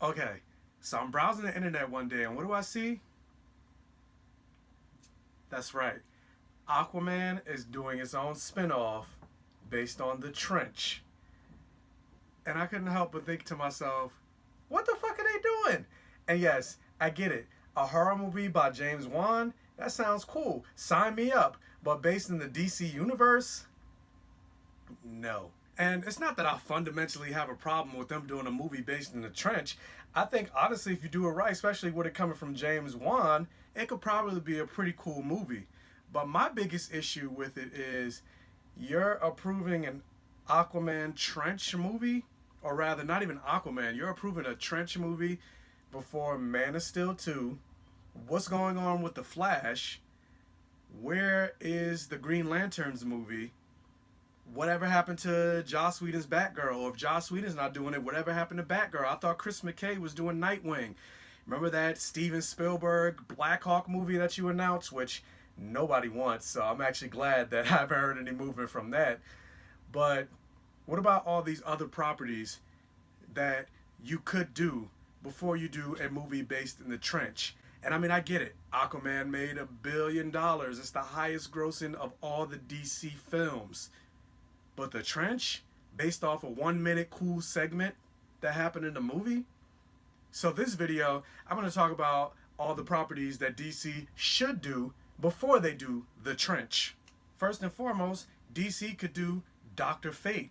Okay, so I'm browsing the internet one day, and what do I see? That's right. Aquaman is doing its own spin-off based on The Trench. And I couldn't help but think to myself, what the fuck are they doing? And yes, I get it. A horror movie by James Wan? That sounds cool. Sign me up. But based in the DC universe? No. And it's not that I fundamentally have a problem with them doing a movie based in The Trench. I think, honestly, if you do it right, especially with it coming from James Wan, it could probably be a pretty cool movie. But my biggest issue with it is you're approving an Aquaman Trench movie, or rather, not even Aquaman, you're approving a Trench movie before Man of Steel 2. What's going on with The Flash? Where is the Green Lanterns movie? Whatever happened to Joss Whedon's Batgirl? Or if Joss Whedon's not doing it, whatever happened to Batgirl? I thought Chris McKay was doing Nightwing. Remember that Steven Spielberg Black Hawk movie that you announced, which nobody wants, so I'm actually glad that I haven't heard any movement from that. But what about all these other properties that you could do before you do a movie based in The Trench? And I mean, I get it. Aquaman made $1 billion. It's the highest grossing of all the DC films. But The Trench, based off a 1 minute cool segment that happened in the movie? So this video, I'm going to talk about all the properties that DC should do before they do The Trench. First and foremost, DC could do Dr. Fate.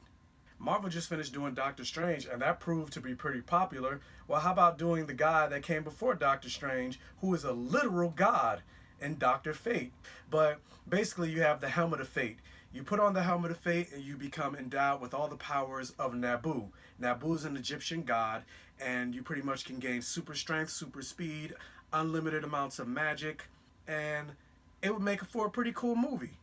Marvel just finished doing Doctor Strange, and that proved to be pretty popular. Well, how about doing the guy that came before Doctor Strange, who is a literal god in Dr. Fate? But basically, you have the Helmet of Fate. You put on the Helmet of Fate, and you become endowed with all the powers of Nabu. Nabu is an Egyptian god, and you pretty much can gain super strength, super speed, unlimited amounts of magic, and it would make for a pretty cool movie.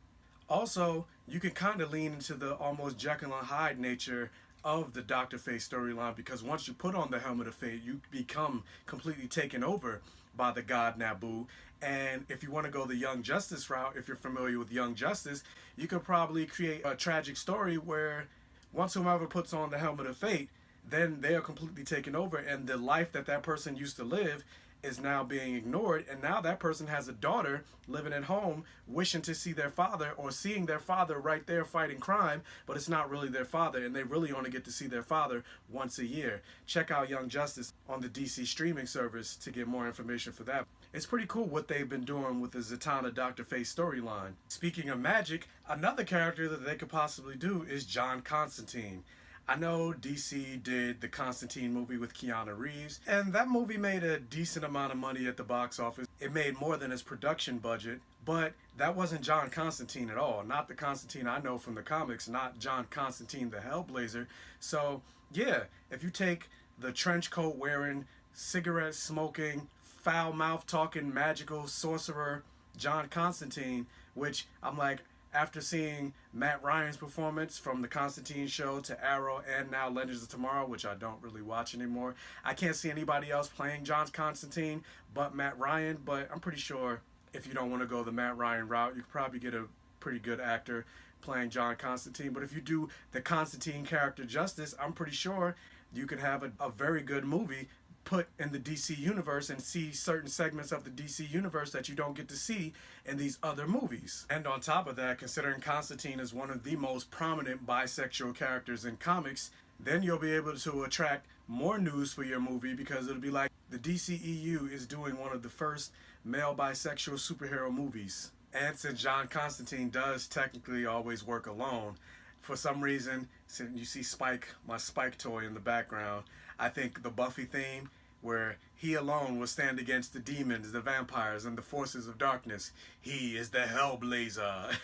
Also, you can kind of lean into the almost Jekyll and Hyde nature of the Dr. Fate storyline, because once you put on the Helmet of Fate, you become completely taken over by the god Nabu. And if you want to go the Young Justice route, if you're familiar with Young Justice, you could probably create a tragic story where once whomever puts on the Helmet of Fate, then they are completely taken over, and the life that that person used to live is now being ignored, and now that person has a daughter living at home wishing to see their father, or seeing their father right there fighting crime, but it's not really their father, and they really only get to see their father once a year. Check out Young Justice on the DC streaming service to get more information for that. It's pretty cool what they've been doing with the Zatanna Dr. Fate storyline. Speaking of magic, another character that they could possibly do is John Constantine. I know DC did the Constantine movie with Keanu Reeves, and that movie made a decent amount of money at the box office. It made more than its production budget, but that wasn't John Constantine at all. Not the Constantine I know from the comics, not John Constantine the Hellblazer. So yeah, if you take the trench coat wearing, cigarette smoking, foul mouth talking, magical sorcerer John Constantine, which I'm like, after seeing Matt Ryan's performance from the Constantine show to Arrow and now Legends of Tomorrow, which I don't really watch anymore, I can't see anybody else playing John Constantine but Matt Ryan. But I'm pretty sure if you don't want to go the Matt Ryan route, you could probably get a pretty good actor playing John Constantine. But if you do the Constantine character justice, I'm pretty sure you could have a very good movie put in the DC universe and see certain segments of the DC universe that you don't get to see in these other movies. And on top of that, considering Constantine is one of the most prominent bisexual characters in comics, then you'll be able to attract more news for your movie, because it'll be like the DCEU is doing one of the first male bisexual superhero movies. And since John Constantine does technically always work alone, for some reason, since you see Spike, my Spike toy in the background, I think the Buffy theme, where he alone will stand against the demons, the vampires, and the forces of darkness. He is the Hellblazer.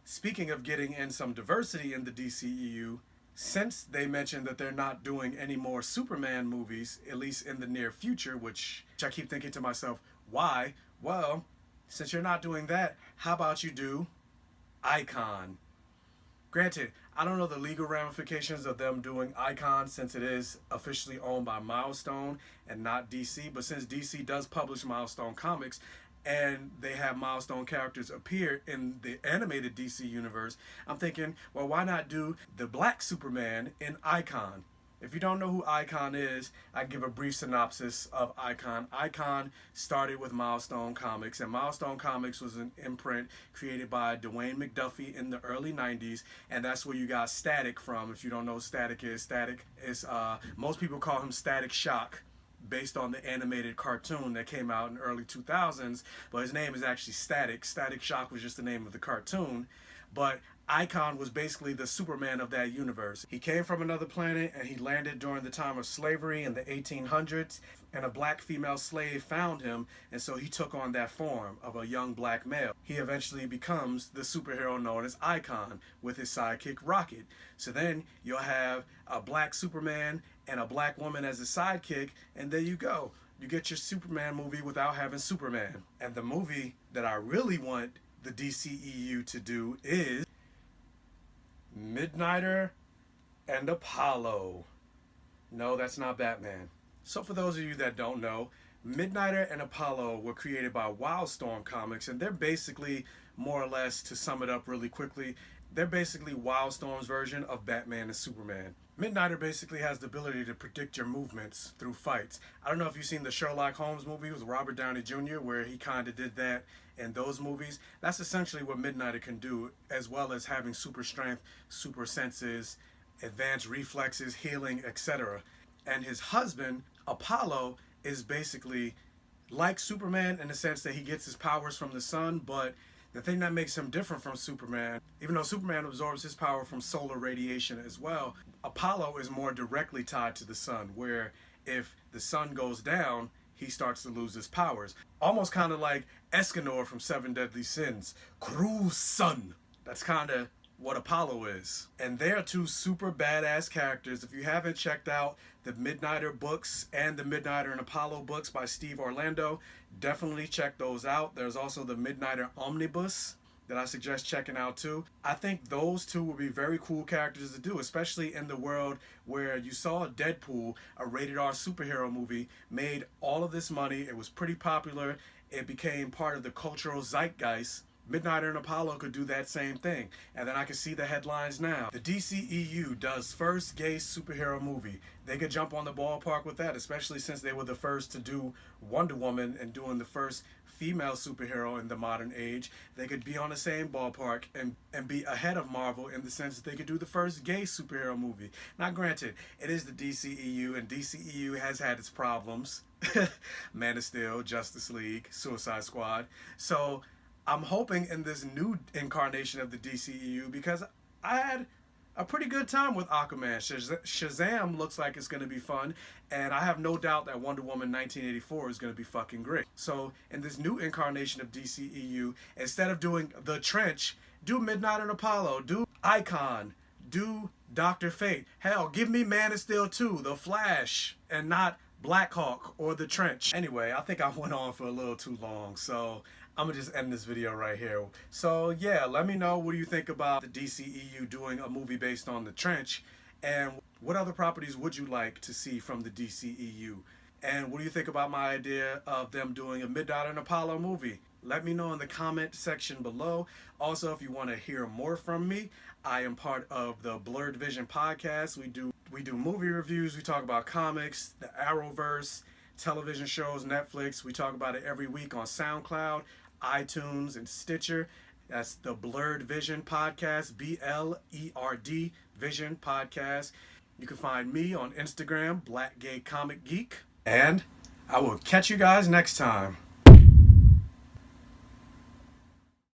Speaking of getting in some diversity in the DCEU, since they mentioned that they're not doing any more Superman movies, at least in the near future, which I keep thinking to myself, why? Well, since you're not doing that, how about you do Icon? Granted, I don't know the legal ramifications of them doing Icon, since it is officially owned by Milestone and not DC. But since DC does publish Milestone comics, and they have Milestone characters appear in the animated DC universe, I'm thinking, well, why not do the Black Superman in Icon? If you don't know who Icon is, I give a brief synopsis of Icon. Icon started with Milestone Comics, and Milestone Comics was an imprint created by Dwayne McDuffie in the early 90s, and that's where you got Static from. If you don't know what Static is most people call him Static Shock, based on the animated cartoon that came out in the early 2000s, but his name is actually Static. Static Shock was just the name of the cartoon, but Icon was basically the Superman of that universe. He came from another planet and he landed during the time of slavery in the 1800s, and a black female slave found him, and so he took on that form of a young black male. He eventually becomes the superhero known as Icon with his sidekick Rocket. So then you'll have a black Superman and a black woman as a sidekick, and there you go. You get your Superman movie without having Superman. And the movie that I really want the DCEU to do is Midnighter and Apollo. No, that's not Batman. So for those of you that don't know, Midnighter and Apollo were created by Wildstorm Comics, and they're basically, more or less, to sum it up really quickly, they're basically Wildstorm's version of Batman and Superman. Midnighter basically has the ability to predict your movements through fights. I don't know if you've seen the Sherlock Holmes movie with Robert Downey Jr., where he kind of did that in those movies. That's essentially what Midnighter can do, as well as having super strength, super senses, advanced reflexes, healing, etc. And his husband, Apollo, is basically like Superman in the sense that he gets his powers from the sun, but the thing that makes him different from Superman, even though Superman absorbs his power from solar radiation as well, Apollo is more directly tied to the sun, where if the sun goes down, he starts to lose his powers. Almost kind of like Escanor from Seven Deadly Sins. Cruel sun. That's kind of what Apollo is. And they are two super badass characters. If you haven't checked out the Midnighter books and the Midnighter and Apollo books by Steve Orlando, definitely check those out. There's also the Midnighter Omnibus that I suggest checking out too. I think those two would be very cool characters to do, especially in the world where you saw Deadpool, a rated R superhero movie, made all of this money. It was pretty popular. It became part of the cultural zeitgeist. Midnighter and Apollo could do that same thing. And then I can see the headlines now. The DCEU does first gay superhero movie. They could jump on the ballpark with that, especially since they were the first to do Wonder Woman and doing the first female superhero in the modern age. They could be on the same ballpark and be ahead of Marvel in the sense that they could do the first gay superhero movie. Now granted, it is the DCEU, and DCEU has had its problems. Man of Steel, Justice League, Suicide Squad. So I'm hoping in this new incarnation of the DCEU, because I had a pretty good time with Aquaman. Shazam looks like it's going to be fun, and I have no doubt that Wonder Woman 1984 is going to be fucking great. So in this new incarnation of DCEU, instead of doing The Trench, do Midnight and Apollo, do Icon, do Dr. Fate. Hell, give me Man of Steel 2, The Flash, and not Black Hawk or The Trench. Anyway, I think I went on for a little too long, so I'm gonna just end this video right here. So yeah, let me know what do you think about the DCEU doing a movie based on The Trench, and what other properties would you like to see from the DCEU? And what do you think about my idea of them doing a Midnight and Apollo movie? Let me know in the comment section below. Also, if you want to hear more from me, I am part of the Blurred Vision podcast. We do movie reviews, we talk about comics, the Arrowverse, television shows, Netflix. We talk about it every week on SoundCloud, iTunes, and Stitcher. That's the Blurred Vision podcast, BLERD Vision podcast. You can find me on Instagram, BlackGayComicGeek. And I will catch you guys next time.